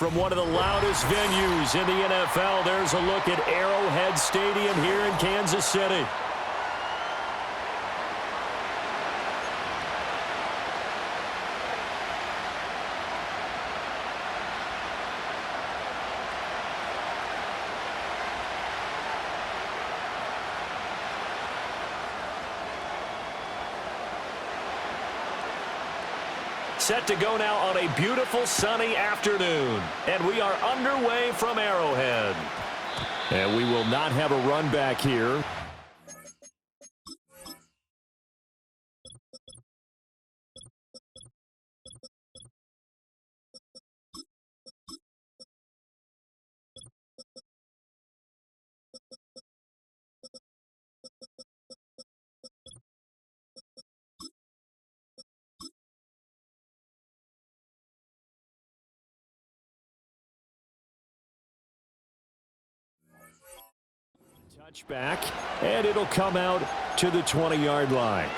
From one of the loudest venues in the NFL, there's a look at Arrowhead Stadium here in Kansas City. Set to go now on a beautiful sunny afternoon. And we are underway from Arrowhead. And we will not have a run back here. Touchback, and it'll come out to the 20-yard line.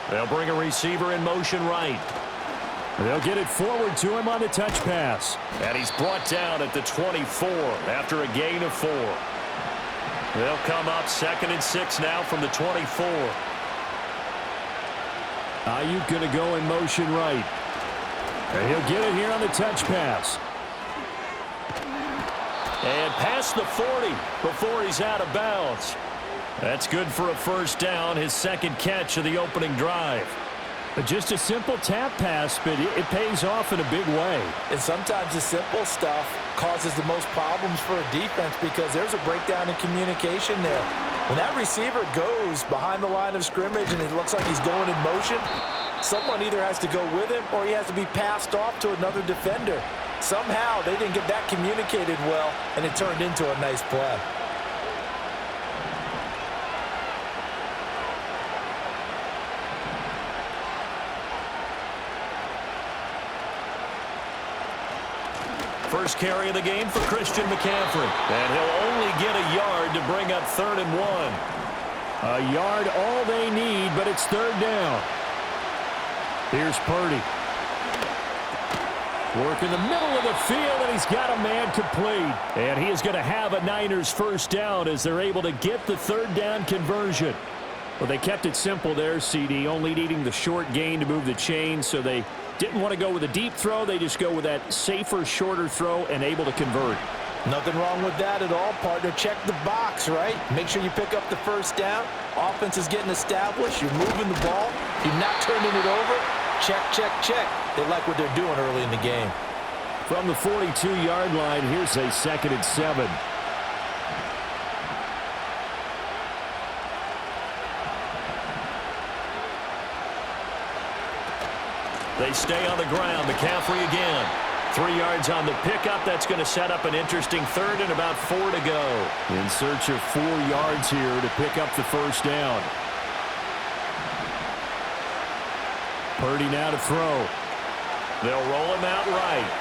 They'll bring a receiver in motion right. They'll get it forward to him on the touch pass. And he's brought down at the 24 after a gain of 4. They'll come up 2nd and 6 now from the 24. Ayuk going to go in motion right. And he'll get it here on the touch pass. And past the 40 before he's out of bounds. That's good for a first down, his second catch of the opening drive. Just a simple tap pass, but it pays off in a big way. And sometimes the simple stuff causes the most problems for a defense because there's a breakdown in communication there. When that receiver goes behind the line of scrimmage and it looks like he's going in motion, someone either has to go with him or he has to be passed off to another defender. Somehow they didn't get that communicated well, and it turned into a nice play. First carry of the game for Christian McCaffrey. And he'll only get a yard to bring up 3rd and 1. A yard all they need, but it's 3rd down. Here's Purdy. Work in the middle of the field, and he's got a man complete. And he is going to have a Niners first down as they're able to get the 3rd down conversion. Well, they kept it simple there, CD, only needing the short gain to move the chains, so they didn't want to go with a deep throw. They just go with that safer, shorter throw and able to convert. Nothing wrong with that at all, partner. Check the box, right? Make sure you pick up the first down. Offense is getting established. You're moving the ball. You're not turning it over. Check, check, check. They like what they're doing early in the game. From the 42-yard line, here's a 2nd and 7. They stay on the ground. McCaffrey again. 3 yards on the pickup. That's going to set up an interesting 3rd and about 4 to go. In search of 4 yards here to pick up the first down. Purdy now to throw. They'll roll him out right.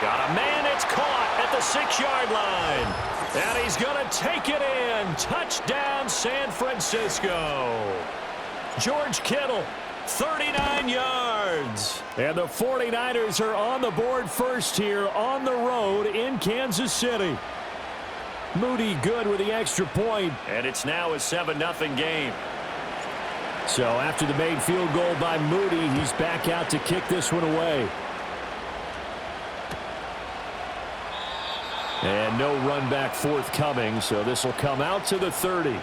Got a man. It's caught at the 6-yard line. And he's going to take it in. Touchdown, San Francisco. George Kittle. 39 yards. And the 49ers are on the board first here on the road in Kansas City. Moody good with the extra point. And it's now a 7-0 game. So after the made field goal by Moody, he's back out to kick this one away. And no run back forthcoming, so this will come out to the 30.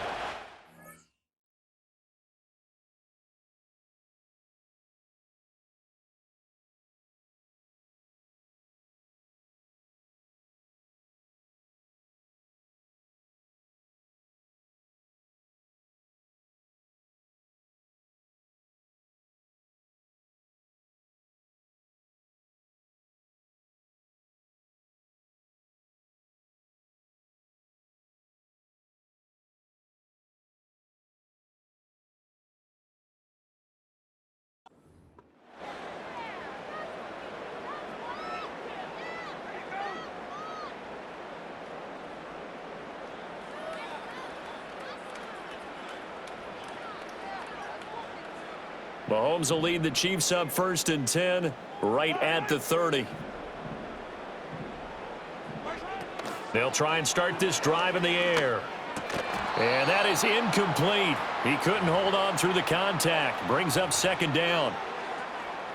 Mahomes will lead the Chiefs up 1st and 10 right at the 30. They'll try and start this drive in the air. And that is incomplete. He couldn't hold on through the contact. Brings up 2nd down.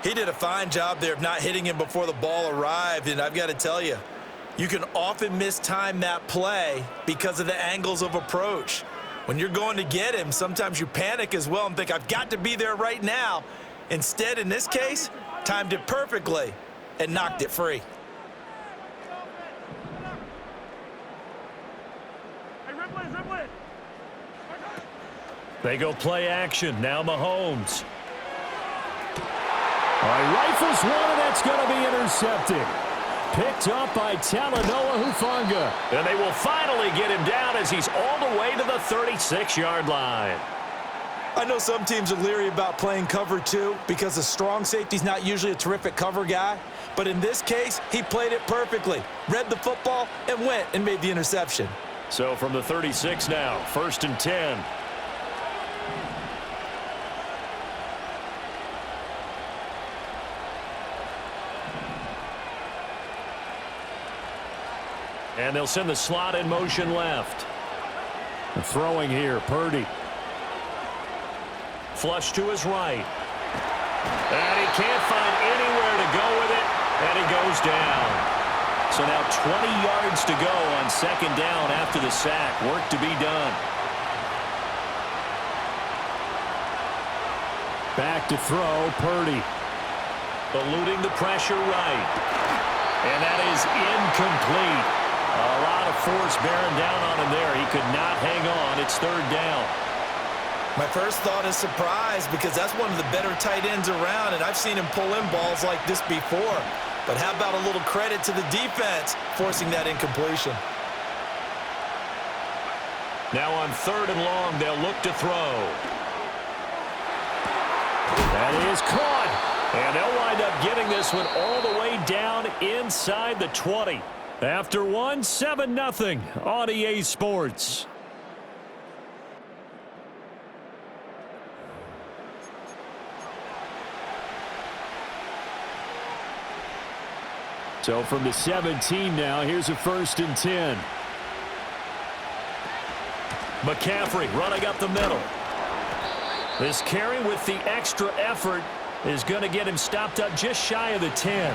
He did a fine job there of not hitting him before the ball arrived, and I've got to tell you, you can often mistime that play because of the angles of approach. When you're going to get him, sometimes you panic as well and think, I've got to be there right now. Instead, in this case, timed it perfectly and knocked it free. They go play action. Now Mahomes. All right, rifles one, and that's going to be intercepted. Picked up by Talanoa Hufanga. And they will finally get him down as he's all the way to the 36-yard line. I know some teams are leery about playing cover 2 because a strong safety's not usually a terrific cover guy. But in this case, he played it perfectly. Read the football and went and made the interception. So from the 36 now, 1st and 10. And they'll send the slot in motion left. Throwing here, Purdy. Flush to his right. And he can't find anywhere to go with it, and he goes down. So now 20 yards to go on 2nd down after the sack. Work to be done. Back to throw, Purdy. Eluding the pressure right. And that is incomplete. A lot of force bearing down on him there. He could not hang on. It's 3rd down. My first thought is surprise because that's one of the better tight ends around, and I've seen him pull in balls like this before. But how about a little credit to the defense forcing that incompletion? Now on 3rd and long, they'll look to throw. That is caught. And they'll wind up getting this one all the way down inside the 20. After 7-0 on EA Sports. So from the 17 now, here's a 1st and 10. McCaffrey running up the middle. This carry with the extra effort is going to get him stopped up just shy of the 10.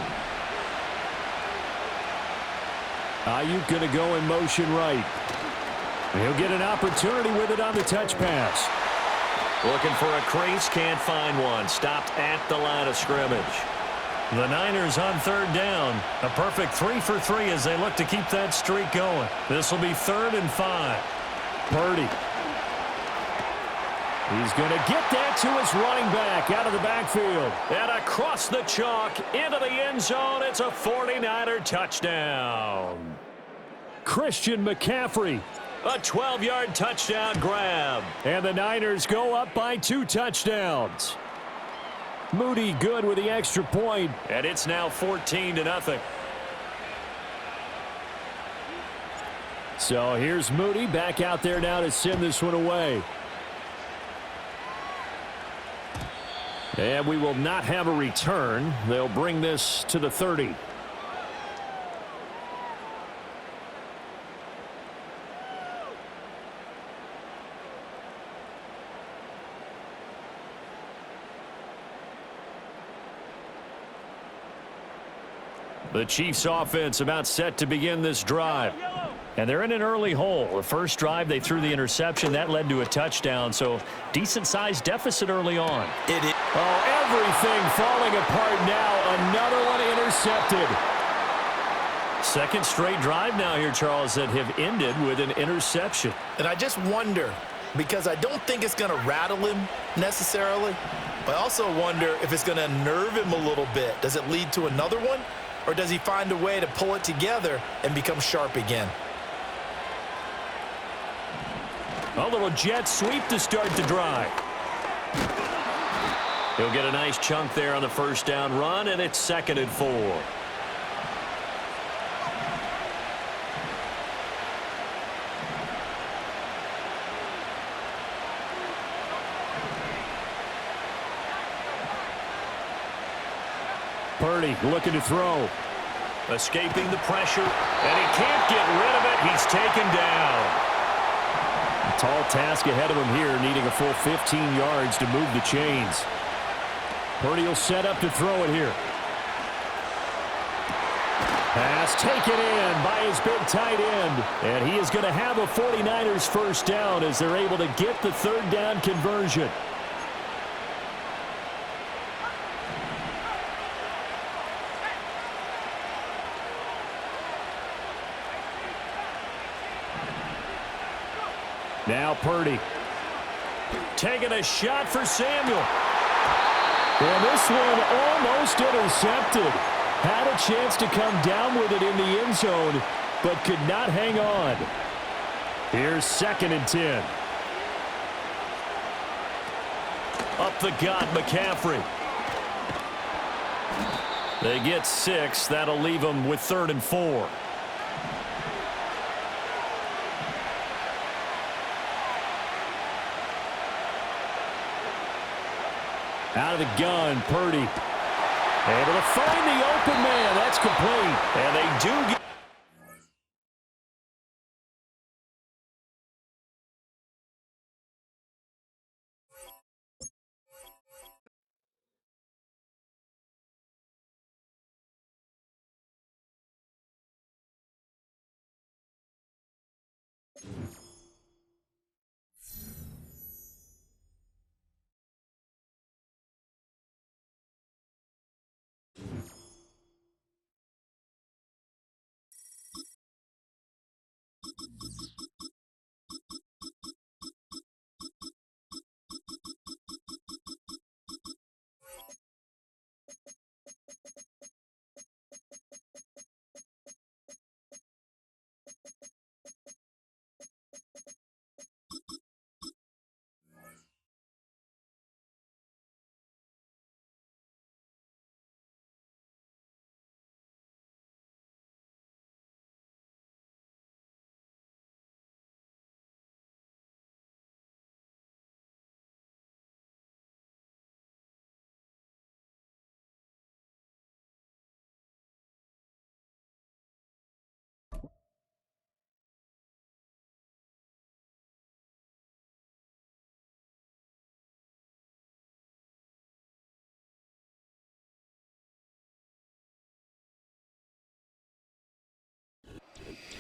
Ayuk going to go in motion right. He'll get an opportunity with it on the touch pass. Looking for a crease, can't find one. Stopped at the line of scrimmage. The Niners on 3rd down. A perfect 3 for 3 as they look to keep that streak going. This will be 3rd and 5. Purdy. He's going to get that to his running back out of the backfield. And across the chalk into the end zone. It's a 49er touchdown. Christian McCaffrey. A 12-yard touchdown grab. And the Niners go up by 2 touchdowns. Moody good with the extra point. And it's now 14-0. So here's Moody back out there now to send this one away. And we will not have a return. They'll bring this to the 30. The Chiefs offense about set to begin this drive. And they're in an early hole. The first drive, they threw the interception. That led to a touchdown. So decent-sized deficit early on. It is. Oh, everything falling apart now. Another one intercepted. Second straight drive now here, Charles, that have ended with an interception. And I just wonder, because I don't think it's going to rattle him necessarily, but I also wonder if it's going to unnerve him a little bit. Does it lead to another one? Or does he find a way to pull it together and become sharp again? A little jet sweep to start the drive. He'll get a nice chunk there on the first down run, and it's 2nd and 4. Purdy looking to throw. Escaping the pressure, and he can't get rid of it. He's taken down. A tall task ahead of him here, needing a full 15 yards to move the chains. Purdy will set up to throw it here. Pass taken in by his big tight end. And he is going to have a 49ers first down as they're able to get the third down conversion. Now Purdy taking a shot for Samuel. And this one almost intercepted. Had a chance to come down with it in the end zone, but could not hang on. Here's 2nd and 10. Up the gut, McCaffrey. They get 6. That'll leave them with 3rd and 4. Out of the gun, Purdy. Able to find the open man. That's complete. And they do get...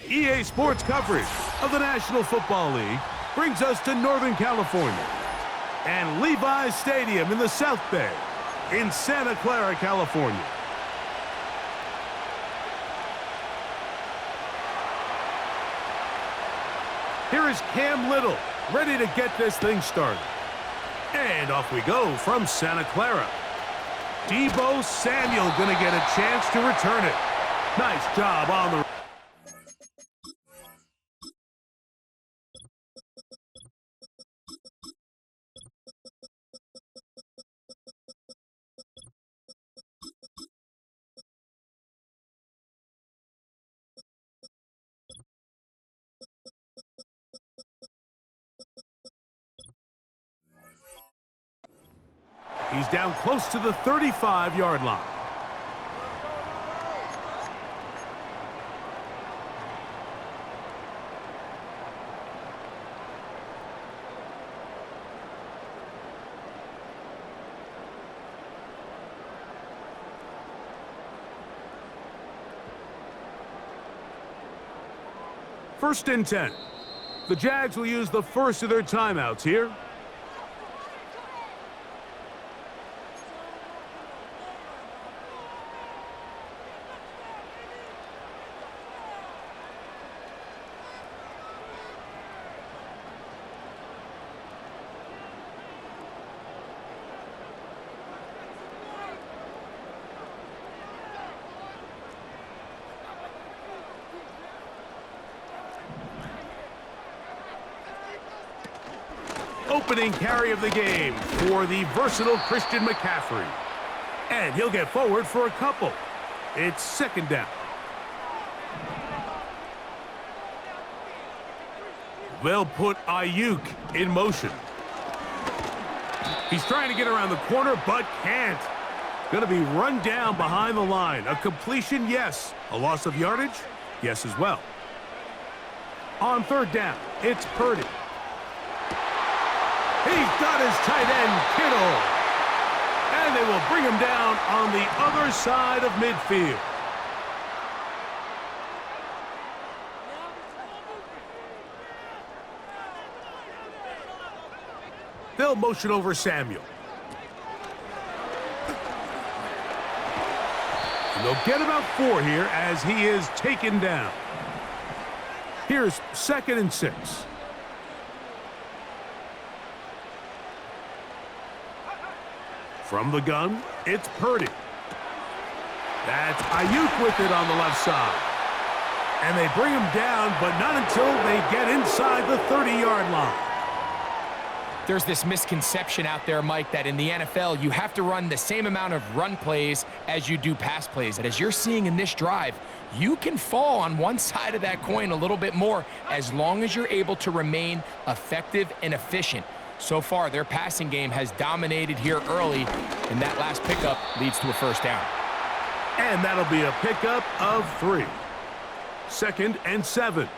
EA Sports coverage of the National Football League brings us to Northern California and Levi's Stadium in the South Bay in Santa Clara, California. Here is Cam Little, ready to get this thing started. And off we go from Santa Clara. Deebo Samuel going to get a chance to return it. Nice job on the... He's down close to the 35-yard line. First and 10. The Jags will use the first of their timeouts here. Opening carry of the game for the versatile Christian McCaffrey. And he'll get forward for a couple. It's 2nd down. They'll put Ayuk in motion. He's trying to get around the corner, but can't. Going to be run down behind the line. A completion, yes. A loss of yardage, yes as well. On third down, it's Purdy. He's got his tight end, Kittle. And they will bring him down on the other side of midfield. They'll motion over Samuel. And they'll get about 4 here as he is taken down. Here's 2nd and 6. From the gun, it's Purdy. That's Ayuk with it on the left side. And they bring him down, but not until they get inside the 30-yard line. There's this misconception out there, Mike, that in the NFL, you have to run the same amount of run plays as you do pass plays. And as you're seeing in this drive, you can fall on one side of that coin a little bit more as long as you're able to remain effective and efficient. So far, their passing game has dominated here early, and that last pickup leads to a first down. And that'll be a pickup of 3. 2nd and 7.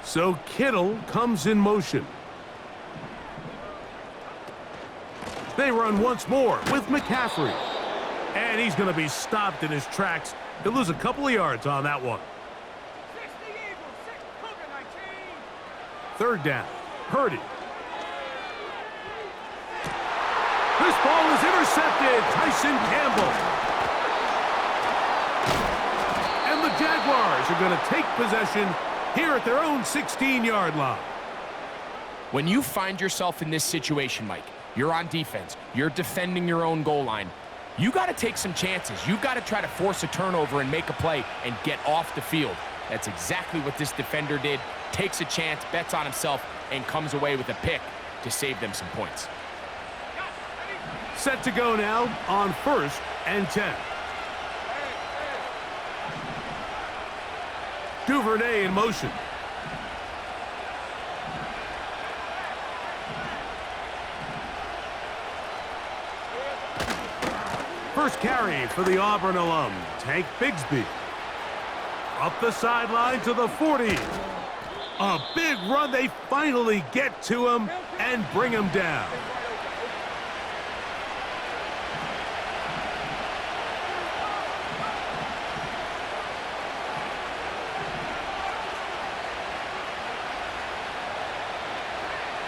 So Kittle comes in motion. They run once more with McCaffrey. And he's going to be stopped in his tracks. He'll lose a couple of yards on that one. 3rd down, Purdy. This ball is intercepted. Tyson Campbell. And the Jaguars are going to take possession here at their own 16-yard line. When you find yourself in this situation, Mike, you're on defense, you're defending your own goal line, you got to take some chances. You've got to try to force a turnover and make a play and get off the field. That's exactly what this defender did. Takes a chance, bets on himself, and comes away with a pick to save them some points. Set to go now on 1st and 10. Duvernay in motion. First carry for the Auburn alum, Tank Bigsby. Up the sideline to the 40. A big run. They finally get to him and bring him down.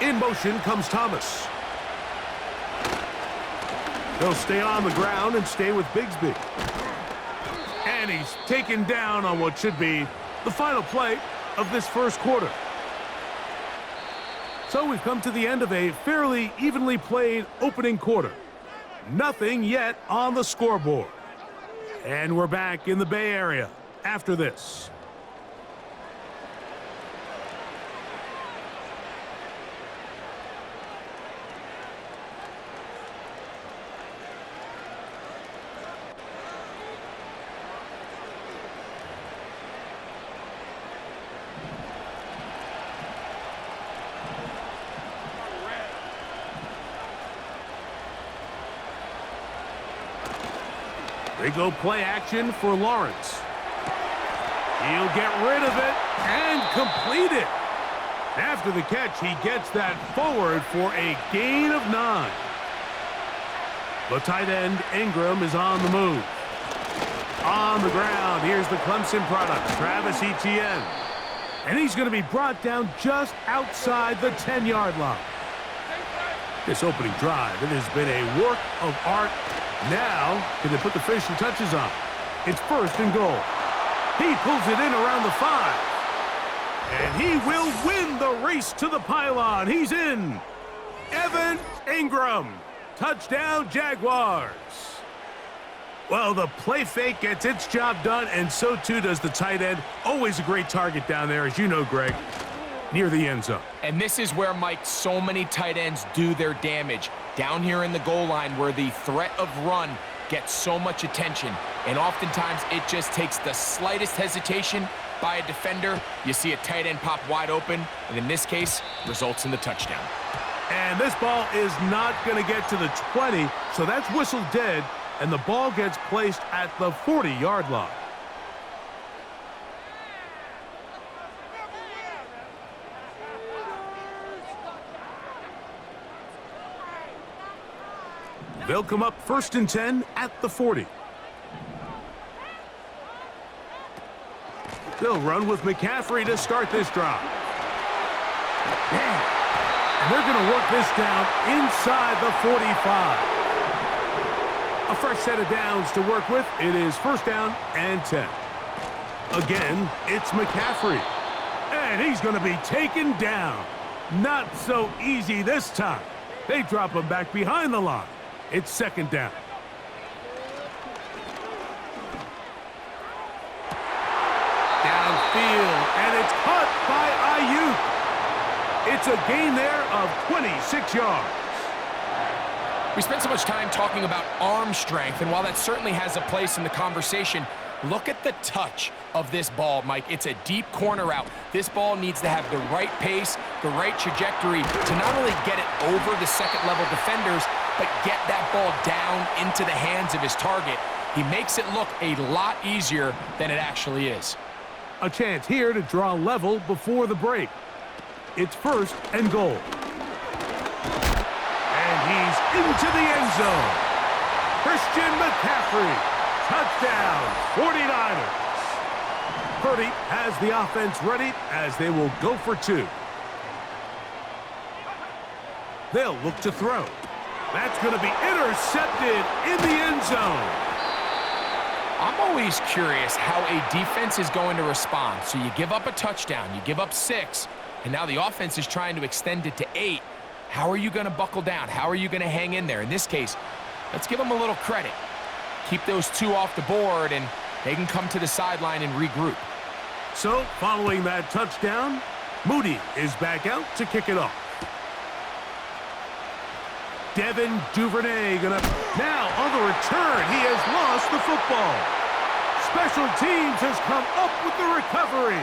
In motion comes Thomas. He'll stay on the ground and stay with Bigsby. And he's taken down on what should be the final play of this first quarter. So we've come to the end of a fairly evenly played opening quarter. Nothing yet on the scoreboard. And we're back in the Bay Area after this. They go play action for Lawrence. He'll get rid of it and complete it. After the catch, he gets that forward for a gain of 9. The tight end, Ingram, is on the move. On the ground, here's the Clemson product, Travis Etienne. And he's going to be brought down just outside the 10-yard line. This opening drive, it has been a work of art. Now, can they put the finishing touches on? It's 1st and goal. He pulls it in around the 5. And he will win the race to the pylon. He's in. Evan Ingram. Touchdown, Jaguars. Well, the play fake gets its job done, and so too does the tight end. Always a great target down there, as you know, Greg, near the end zone. And this is where, Mike, so many tight ends do their damage. Down here in the goal line where the threat of run gets so much attention. And oftentimes, it just takes the slightest hesitation by a defender. You see a tight end pop wide open, and in this case, results in the touchdown. And this ball is not going to get to the 20, so that's whistled dead, and the ball gets placed at the 40-yard line. They'll come up 1st and 10 at the 40. They'll run with McCaffrey to start this drive. And they're going to work this down inside the 45. A fresh set of downs to work with. It is 1st down and 10. Again, it's McCaffrey. And he's going to be taken down. Not so easy this time. They drop him back behind the line. It's 2nd down. Downfield, and it's caught by Ayuk. It's a gain there of 26 yards. We spent so much time talking about arm strength, and while that certainly has a place in the conversation, look at the touch of this ball, Mike. It's a deep corner route. This ball needs to have the right pace, the right trajectory to not only get it over the second-level defenders, but get that ball down into the hands of his target. He makes it look a lot easier than it actually is. A chance here to draw level before the break. It's 1st and goal. And he's into the end zone. Christian McCaffrey. Touchdown, 49ers. Purdy has the offense ready as they will go for 2. They'll look to throw. That's going to be intercepted in the end zone. I'm always curious how a defense is going to respond. So you give up a touchdown, you give up 6, and now the offense is trying to extend it to 8. How are you going to buckle down? How are you going to hang in there? In this case, let's give them a little credit. Keep those 2 off the board, and they can come to the sideline and regroup. So, following that touchdown, Moody is back out to kick it off. Devin Duvernay gonna... Now, on the return, he has lost the football. Special teams has come up with the recovery.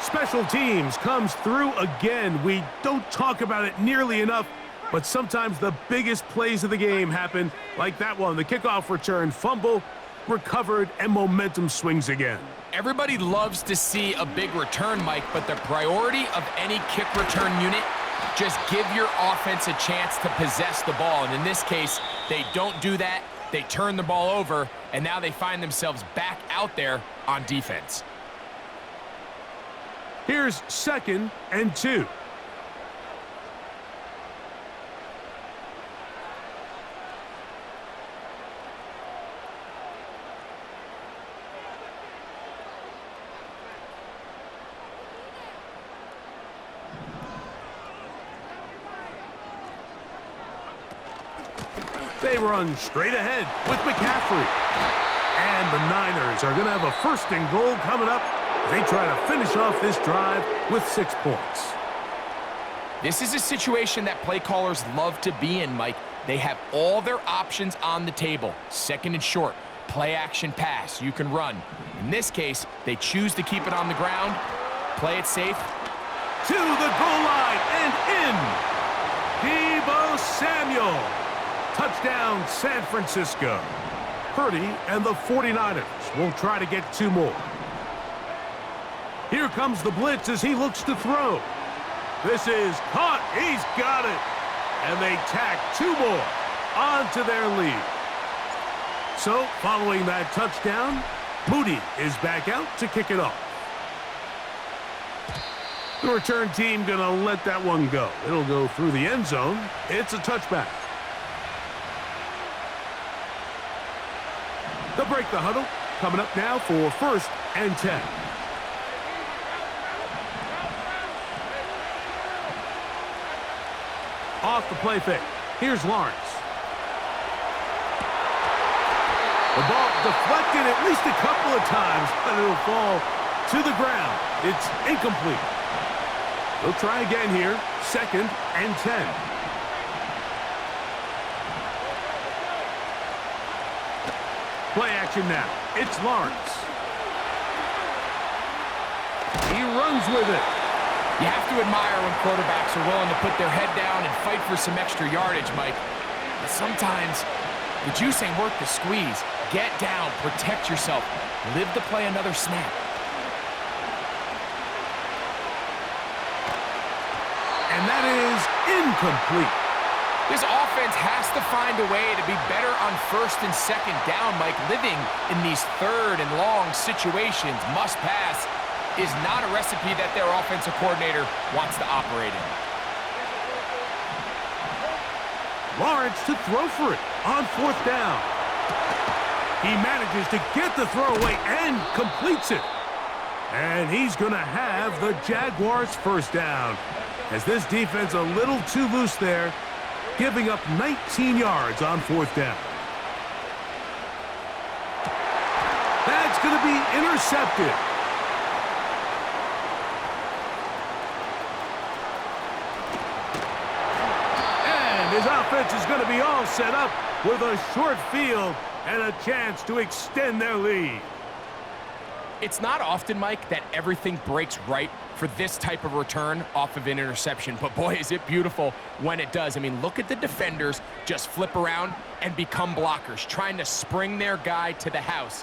Special teams comes through again. We don't talk about it nearly enough, but sometimes the biggest plays of the game happen like that one. The kickoff return, fumble, recovered, and momentum swings again. Everybody loves to see a big return, Mike, but the priority of any kick return unit, just give your offense a chance to possess the ball. And in this case, they don't do that. They turn the ball over, and now they find themselves back out there on defense. Here's 2nd and 2. They run straight ahead with McCaffrey. And the Niners are going to have a 1st and goal coming up. They try to finish off this drive with 6 points. This is a situation that play callers love to be in, Mike. They have all their options on the table. 2nd and short, play action pass, you can run. In this case, they choose to keep it on the ground, play it safe. To the goal line and in. Deebo Samuel. Touchdown, San Francisco. Purdy and the 49ers will try to get 2 more. Here comes the blitz as he looks to throw. This is caught. He's got it. And they tack 2 more onto their lead. So, following that touchdown, Moody is back out to kick it off. The return team going to let that one go. It'll go through the end zone. It's a touchback. They'll break the huddle. Coming up now for 1st and 10. Off the play fake. Here's Lawrence. The ball deflected at least a couple of times, but it'll fall to the ground. It's incomplete. They'll try again here. 2nd and 10. Play action action now. It's Lawrence. He runs with it. You have to admire when quarterbacks are willing to put their head down and fight for some extra yardage, Mike. But sometimes the juice ain't worth the squeeze. Get down, protect yourself, live to play another snap. And that is incomplete. This offense has to find a way to be better on first and second down, Mike. Living in these third and long situations, must pass, is not a recipe that their offensive coordinator wants to operate in. Lawrence to throw for it on fourth down. He manages to get the throw away and completes it. And he's going to have the Jaguars' first down, as this defense a little too loose there, giving up 19 yards on fourth down. That's going to be intercepted. And his offense is going to be all set up with a short field and a chance to extend their lead. It's not often, Mike, that everything breaks right for this type of return off of an interception. But boy, is it beautiful when it does. I mean, look at the defenders just flip around and become blockers, trying to spring their guy to the house.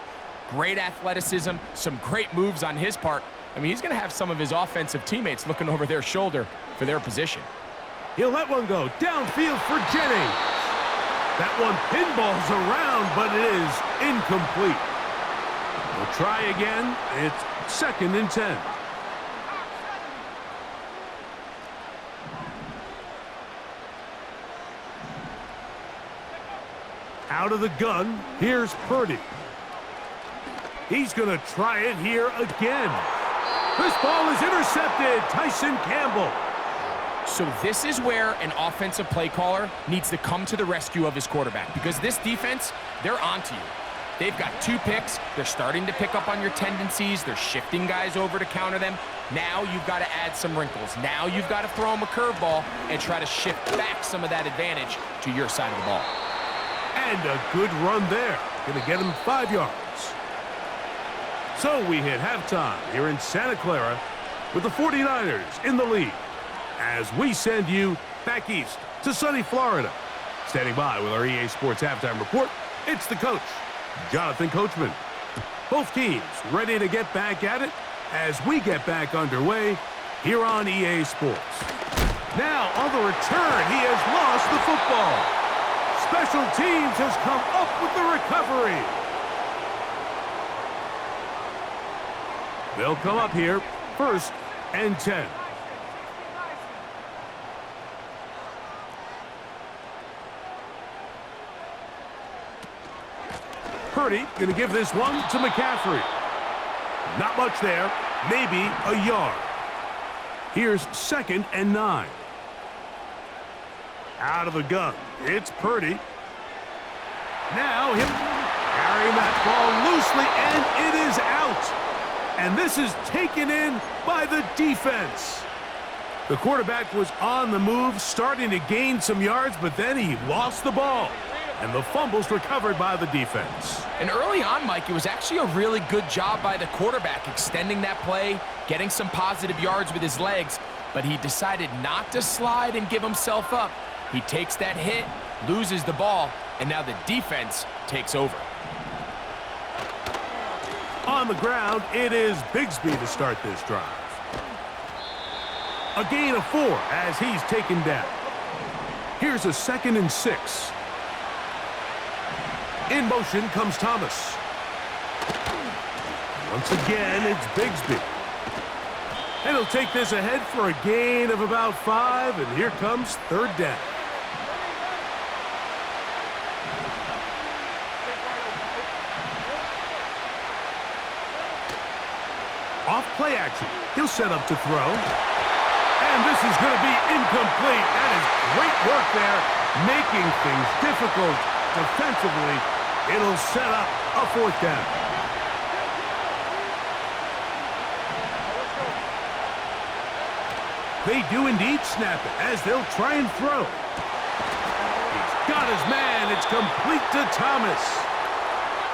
Great athleticism, some great moves on his part. I mean, he's going to have some of his offensive teammates looking over their shoulder for their position. He'll let one go downfield for Jennings. That one pinballs around, but it is incomplete. We'll try again. It's second and 10. Out of the gun, here's Purdy. He's going to try it here again. This ball is intercepted. Tyson Campbell. So this is where an offensive play caller needs to come to the rescue of his quarterback, because this defense, they're onto you. They've got 2 picks. They're starting to pick up on your tendencies. They're shifting guys over to counter them. Now you've got to add some wrinkles. Now you've got to throw them a curveball and try to shift back some of that advantage to your side of the ball. And a good run there. Going to get him 5 yards. So we hit halftime here in Santa Clara with the 49ers in the lead, as we send you back east to sunny Florida. Standing by with our EA Sports Halftime Report, it's the coach, Jonathan Coachman. Both teams ready to get back at it as we get back underway here on EA Sports. Now on the return, he has lost the football. Special teams has come up with the recovery. They'll come up here, first and 10. Purdy going to give this one to McCaffrey. Not much there, maybe a yard. Here's second and 9. Out of the gun, it's Purdy. Now him carrying that ball loosely, and it is out. And this is taken in by the defense. The quarterback was on the move, starting to gain some yards, but then he lost the ball. And the fumble's recovered by the defense. And early on, Mike, it was actually a really good job by the quarterback, extending that play, getting some positive yards with his legs, but he decided not to slide and give himself up. He takes that hit, loses the ball, and now the defense takes over. On the ground, it is Bigsby to start this drive. A gain of 4 as he's taken down. Here's a second and 6. In motion comes Thomas. Once again, it's Bigsby. And he'll take this ahead for a gain of about 5, and here comes third down. Off play action. He'll set up to throw. And this is going to be incomplete. That is great work there, making things difficult defensively. It'll set up a fourth down. They do indeed snap it as they'll try and throw. He's got his man. It's complete to Thomas.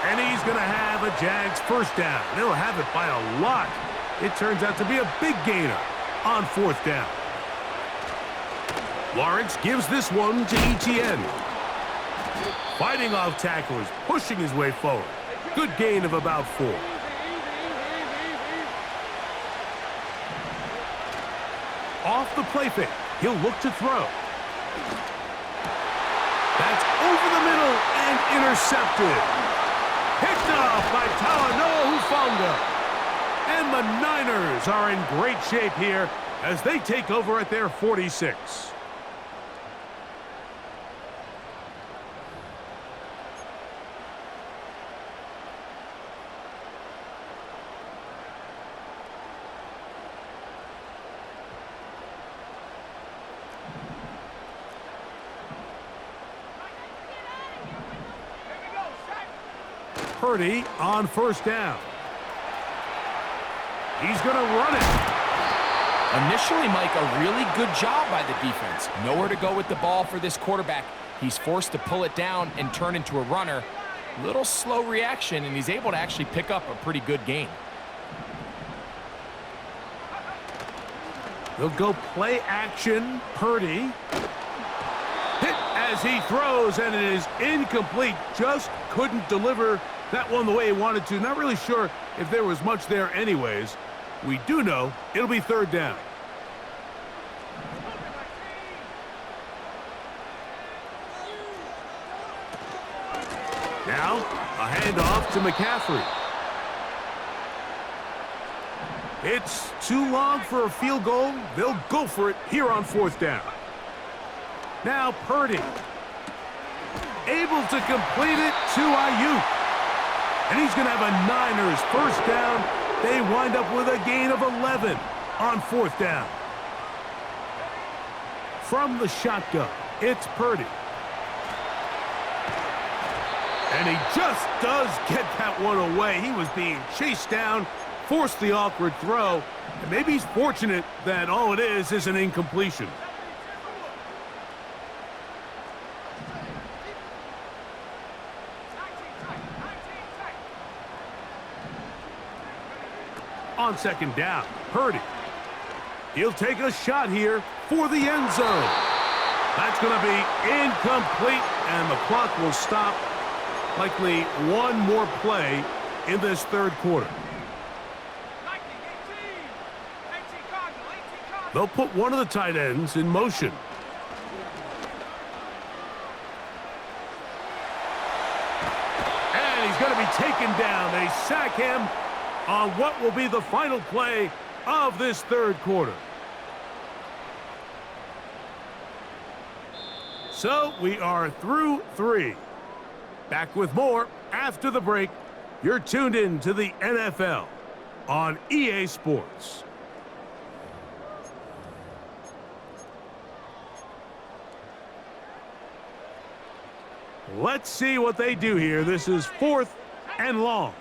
And he's going to have a Jags first down. They'll have it by a lot. It turns out to be a big gainer on fourth down. Lawrence gives this one to Etienne. Fighting off tacklers, pushing his way forward. Good gain of about 4. Off the play fake, he'll look to throw. That's over the middle and intercepted. Picked off by Talanoa Hufanga. And the Niners are in great shape here as they take over at their 46. Purdy on first down. He's going to run it. Initially, Mike, a really good job by the defense. Nowhere to go with the ball for this quarterback. He's forced to pull it down and turn into a runner. Little slow reaction, and he's able to actually pick up a pretty good gain. They'll go play action. Purdy. Hit as he throws, and it is incomplete. Just couldn't deliver that one the way he wanted to. Not really sure if there was much there anyways. We do know it'll be third down. Now, a handoff to McCaffrey. It's too long for a field goal. They'll go for it here on fourth down. Now Purdy. Able to complete it to Ayuk. And he's going to have a Niners first down. They wind up with a gain of 11 on fourth down. From the shotgun, it's Purdy. And he just does get that one away. He was being chased down, forced the awkward throw. And maybe he's fortunate that all it is an incompletion. On second down, Purdy. He'll take a shot here for the end zone. That's going to be incomplete, and the clock will stop. Likely one more play in this third quarter. They'll put one of the tight ends in motion. And he's going to be taken down. They sack him on what will be the final play of this third quarter. So we are through 3. Back with more after the break. You're tuned in to the NFL on EA Sports. Let's see what they do here. This is 4th and long.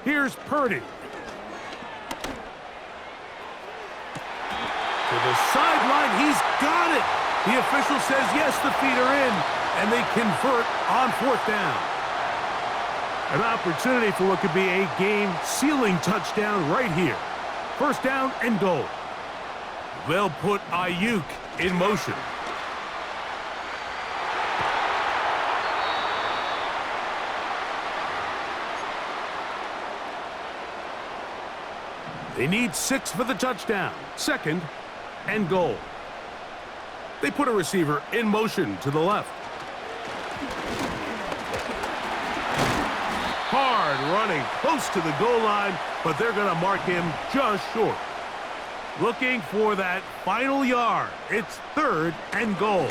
Here's Purdy. To the sideline, he's got it. The official says yes, the feet are in, and they convert on fourth down. An opportunity for what could be a game-sealing touchdown right here. First down and goal. They'll put Ayuk in motion. They need 6 for the touchdown. Second and goal. They put a receiver in motion to the left. Hard running close to the goal line, but they're going to mark him just short. Looking for that final yard. It's third and goal.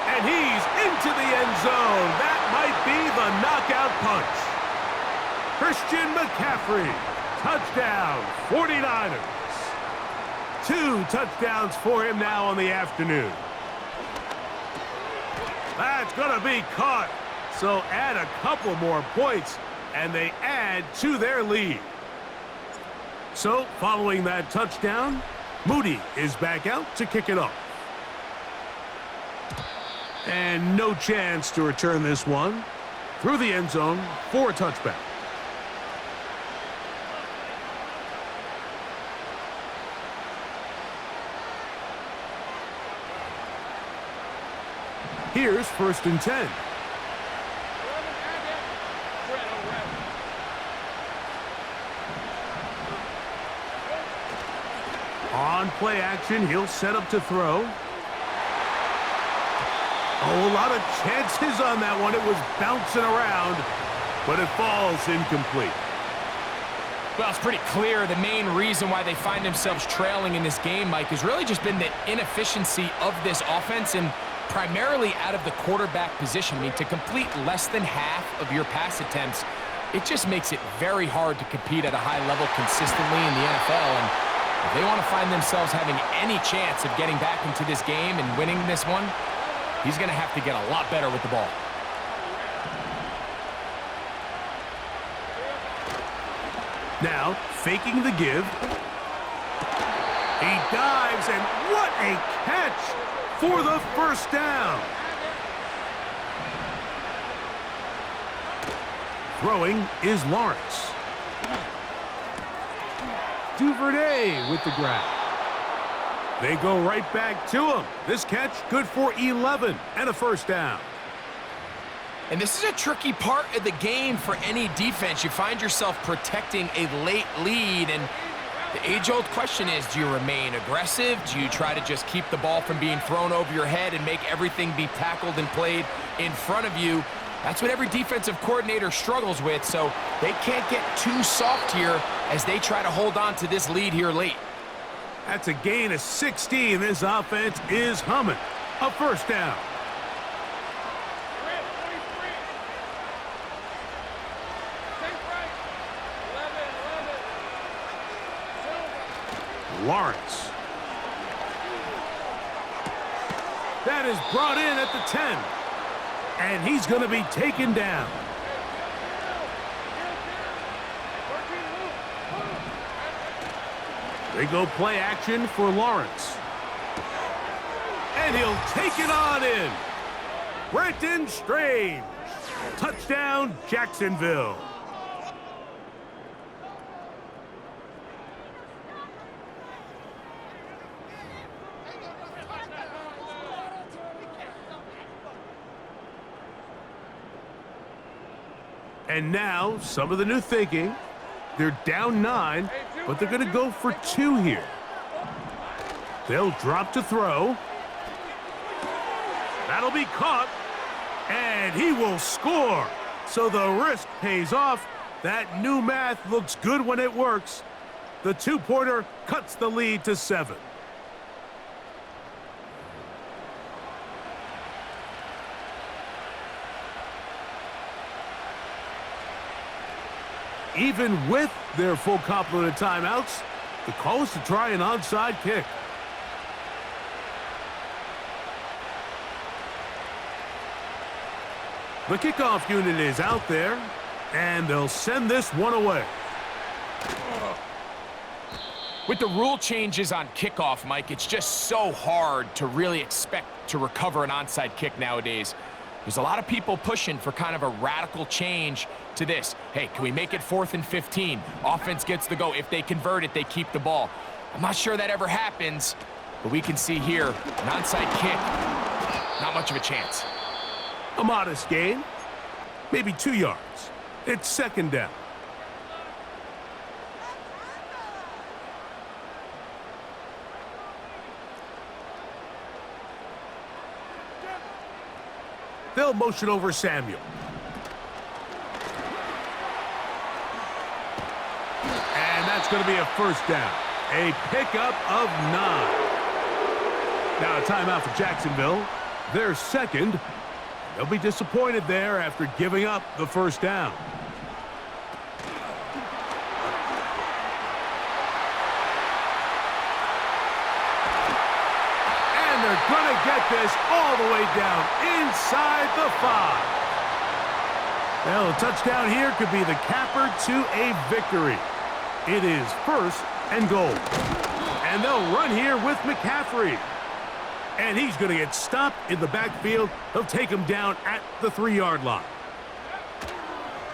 And he's into the end zone. That might be the knockout punch. Christian McCaffrey. Touchdown, 49ers. 2 touchdowns for him now on the afternoon. That's going to be caught. So add a couple more points, and they add to their lead. So following that touchdown, Moody is back out to kick it off. And no chance to return this one through the end zone for a touchback. Here's 1st and 10. On play action, he'll set up to throw. Oh, a lot of chances on that one. It was bouncing around, but it falls incomplete. Well, it's pretty clear the main reason why they find themselves trailing in this game, Mike, has really just been the inefficiency of this offense and primarily out of the quarterback position. I mean, to complete less than half of your pass attempts, it just makes it very hard to compete at a high level consistently in the NFL. And if they want to find themselves having any chance of getting back into this game and winning this one, he's going to have to get a lot better with the ball. Now, faking the give. He dives, and what a catch for the 1st down. Throwing is Lawrence. Duvernay with the grab. They go right back to him. This catch good for 11 and a 1st down. And this is a tricky part of the game for any defense. You find yourself protecting a late lead, and the age-old question is, do you remain aggressive? Do you try to just keep the ball from being thrown over your head and make everything be tackled and played in front of you? That's what every defensive coordinator struggles with, so they can't get too soft here as they try to hold on to this lead here late. That's a gain of 16. This offense is humming. A 1st down. Lawrence. That is brought in at the 10. And he's going to be taken down. They go play action for Lawrence. And he'll take it on in. Brenton Strange. Touchdown, Jacksonville. And now, some of the new thinking. They're down 9, but they're going to go for 2 here. They'll drop to throw. That'll be caught, and he will score. So the risk pays off. That new math looks good when it works. The 2-pointer cuts the lead to 7. Even with their full complement of timeouts, the call is to try an onside kick. The kickoff unit is out there, and they'll send this one away. With the rule changes on kickoff, Mike, it's just so hard to really expect to recover an onside kick nowadays. There's a lot of people pushing for kind of a radical change to this. Hey, can we make it 4th and 15? Offense gets the go. If they convert it, they keep the ball. I'm not sure that ever happens, but we can see here, an onside kick, not much of a chance. A modest gain, maybe 2 yards. It's 2nd down. They'll motion over Samuel. And that's going to be a 1st down. A pickup of 9. Now a timeout for Jacksonville. Their 2nd. They'll be disappointed there after giving up the 1st down. And they're going to get this all the way down inside the 5. Well, a touchdown here could be the capper to a victory. It is 1st and goal. And they'll run here with McCaffrey. And he's going to get stopped in the backfield. They'll take him down at the 3-yard line.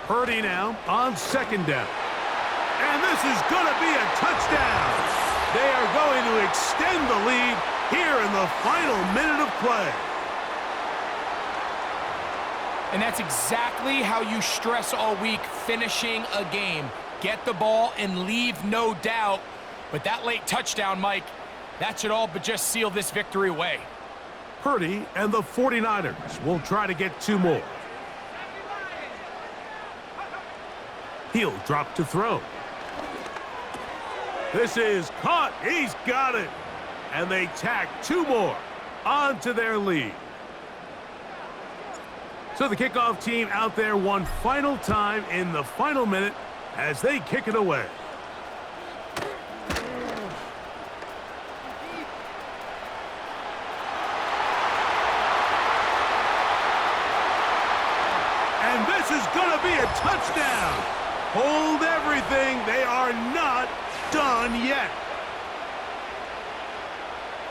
Purdy now on 2nd down. And this is going to be a touchdown. They are going to extend the lead here in the final minute of play. And that's exactly how you stress all week, finishing a game. Get the ball and leave no doubt. But that late touchdown, Mike, that should all but just seal this victory away. Purdy and the 49ers will try to get 2 more. He'll drop to throw. This is caught. He's got it. And they tack 2 more onto their lead. So the kickoff team out there one final time in the final minute as they kick it away. And this is going to be a touchdown. Hold everything. They are not done yet.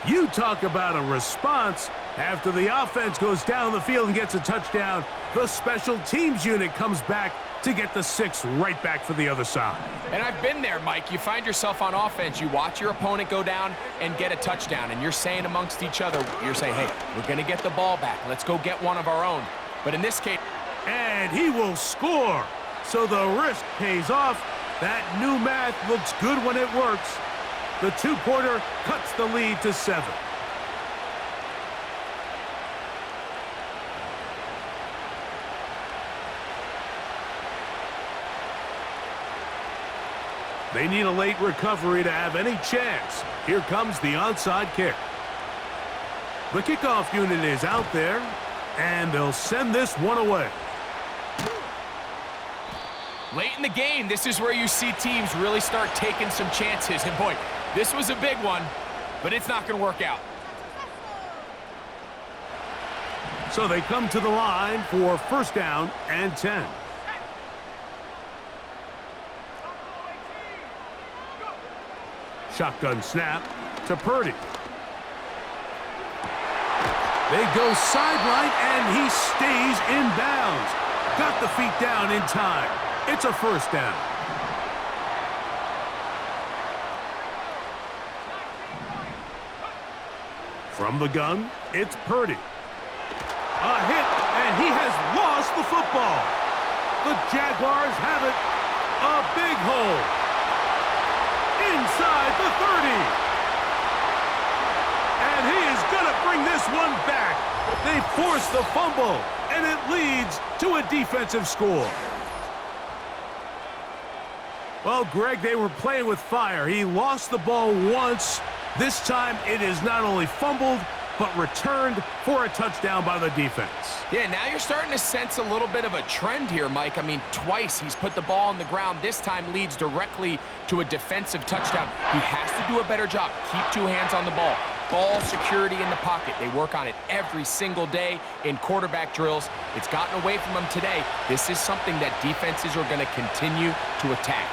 You talk about a response. After the offense goes down the field and gets a touchdown, the special teams unit comes back to get the 6 right back for the other side. And I've been there, Mike. You find yourself on offense, you watch your opponent go down and get a touchdown, and you're saying amongst each other, you're saying, hey, we're going to get the ball back. Let's go get one of our own. But in this case... And he will score. So the risk pays off. That new math looks good when it works. The 2-pointer cuts the lead to 7. They need a late recovery to have any chance. Here comes the onside kick. The kickoff unit is out there, and they'll send this one away. Late in the game, this is where you see teams really start taking some chances. And boy, this was a big one, but it's not going to work out. So they come to the line for 1st down and 10. Shotgun snap to Purdy. They go sideline, and he stays in bounds. Got the feet down in time. It's a 1st down. From the gun, it's Purdy. A hit, and he has lost the football. The Jaguars have it. A big hole. Inside the 30. And he is going to bring this one back. They force the fumble, and it leads to a defensive score. Well, Greg, they were playing with fire. He lost the ball once. This time it is not only fumbled, but returned for a touchdown by the defense. Yeah, now you're starting to sense a little bit of a trend here, Mike. I mean, twice he's put the ball on the ground. This time leads directly to a defensive touchdown. He has to do a better job. Keep 2 hands on the ball. Ball security in the pocket. They work on it every single day in quarterback drills. It's gotten away from him today. This is something that defenses are going to continue to attack.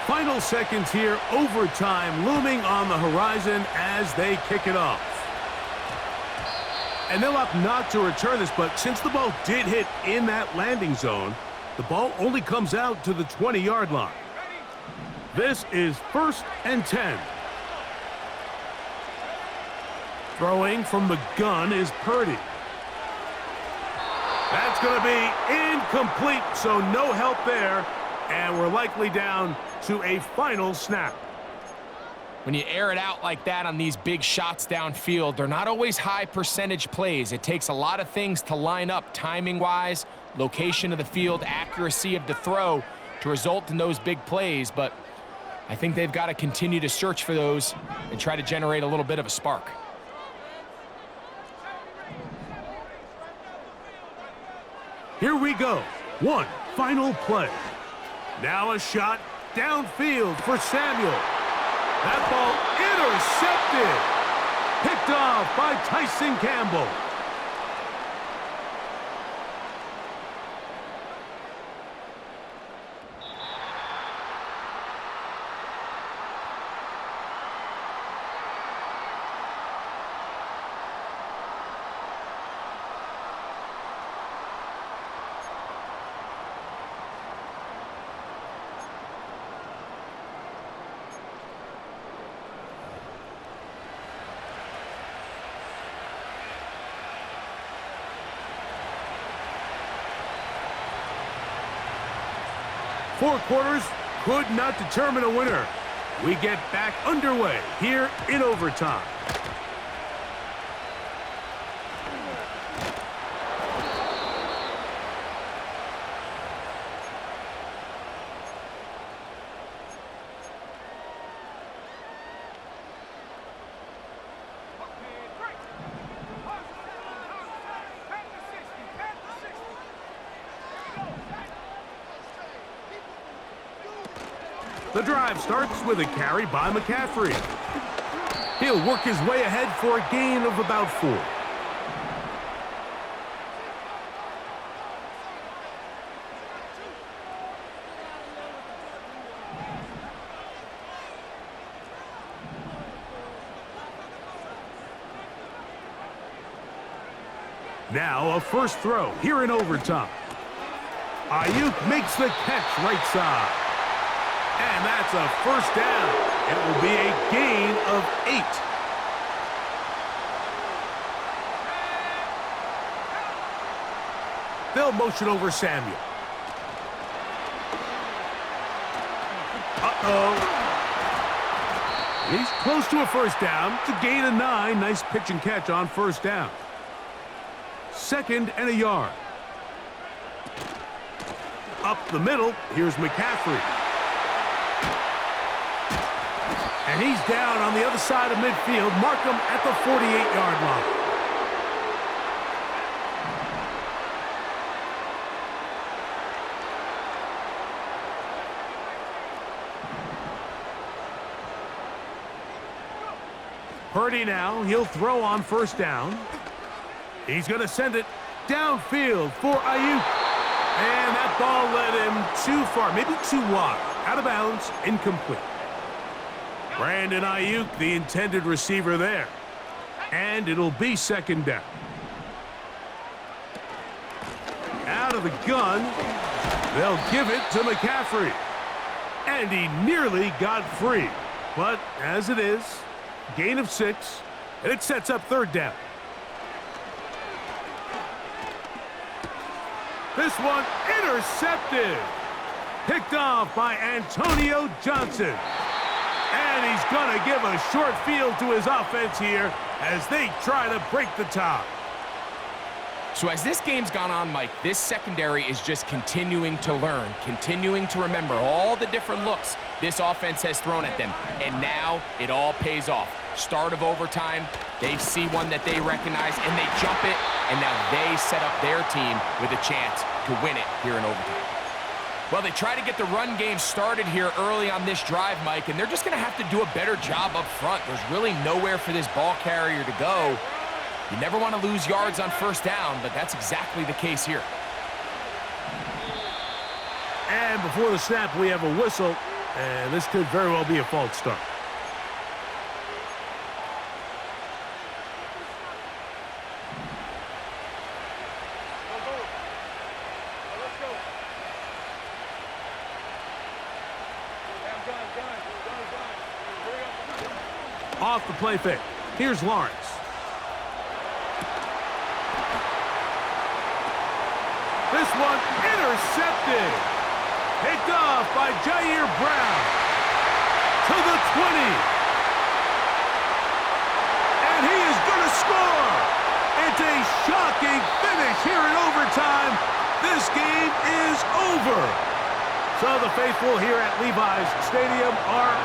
Final seconds here, overtime looming on the horizon as they kick it off. And they'll opt not to return this, but since the ball did hit in that landing zone, the ball only comes out to the 20-yard line. This is 1st and 10. Throwing from the gun is Purdy. That's going to be incomplete, so no help there, and we're likely down to a final snap. When you air it out like that on these big shots downfield, they're not always high percentage plays. It takes a lot of things to line up timing-wise, location of the field, accuracy of the throw to result in those big plays, but I think they've got to continue to search for those and try to generate a little bit of a spark. Here we go. One final play. Now a shot downfield for Samuel. That ball intercepted. Picked off by Tyson Campbell. 4 quarters could not determine a winner. We get back underway here in overtime. The drive starts with a carry by McCaffrey. He'll work his way ahead for a gain of about 4. Now a first throw here in overtime. Ayuk makes the catch right side. And that's a first down. It will be a gain of 8. They'll motion over Samuel. He's close to a first down. It's a gain of 9. Nice pitch and catch on first down. 2nd and a yard. Up the middle, here's McCaffrey. And he's down on the other side of midfield. Mark him at the 48-yard line. Purdy now, he'll throw on first down. He's going to send it downfield for Ayuk. And that ball led him too far, maybe too wide. Out of bounds, incomplete. Brandon Ayuk, the intended receiver there. And it'll be 2nd down. Out of the gun, they'll give it to McCaffrey. And he nearly got free. But as it is, gain of 6, and it sets up 3rd down. This one intercepted. Picked off by Antonio Johnson. And he's going to give a short field to his offense here as they try to break the tie. So as this game's gone on, Mike, this secondary is just continuing to learn, continuing to remember all the different looks this offense has thrown at them. And now it all pays off. Start of overtime, they see one that they recognize, and they jump it, and now they set up their team with a chance to win it here in overtime. Well, they try to get the run game started here early on this drive, Mike, and they're just going to have to do a better job up front. There's really nowhere for this ball carrier to go. You never want to lose yards on first down, but that's exactly the case here. And before the snap, we have a whistle, and this could very well be a false start. Off the play fake. Here's Lawrence. This one intercepted. Picked off by Jair Brown. To the 20. And he is going to score. It's a shocking finish here in overtime. This game is over. So the faithful here at Levi's Stadium are